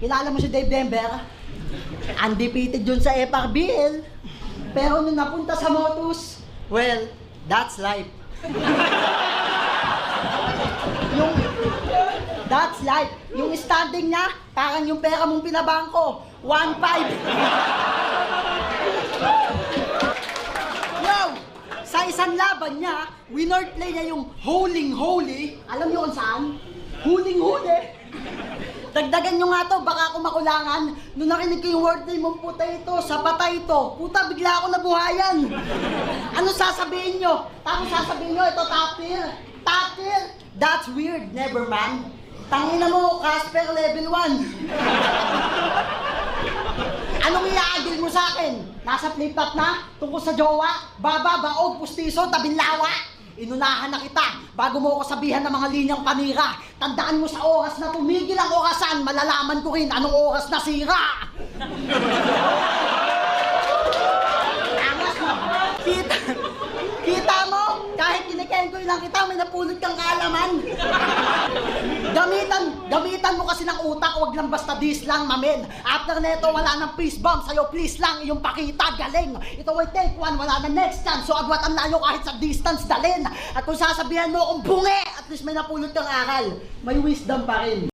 kilala mo si Dave Denver? Undefeated yun sa FRBL. Pero nung napunta sa Motus, well, that's life. That's life. Yung standing niya, parang yung pera mong pinabangko. 1.5. Yo! Sa isang laban niya, winner play niya yung holy. Alam niyo kung saan? Huling-huli. Dagdagan nyo nga to, baka ako makulangan. Nung narinig ko yung word name mong potato, sa patay to, puta, bigla ako nabuhayan. Ano sasabihin nyo? Tapos sasabihin nyo, ito top tier. Top tier? That's weird, never man. Tangina mo, Casper level 1. Anong iaagil mo sa akin? Nasa flip-top na? Tungkol sa jowa? Baba, baog, pustiso, tabinlawa? Inunahan na kita bago mo ako sabihan ng mga linyang panira. Tandaan mo sa oras na tumigil ang orasan, malalaman ko rin anong oras na sira. Angas mo. Kita mo? Kahit kinikengkoy lang kita, may napulot kang kaalaman. Gamitan mo kasi ng utak, wag lang basta dis lang, mamen. After neto, wala nang peace bomb sa'yo, please lang, iyong pakita, galing. Ito ay take one, wala na next chance, so agwat ang layo kahit sa distance, dalin. At kung sasabihan mo akong bungi, at least may napulot kang aral, may wisdom pa rin.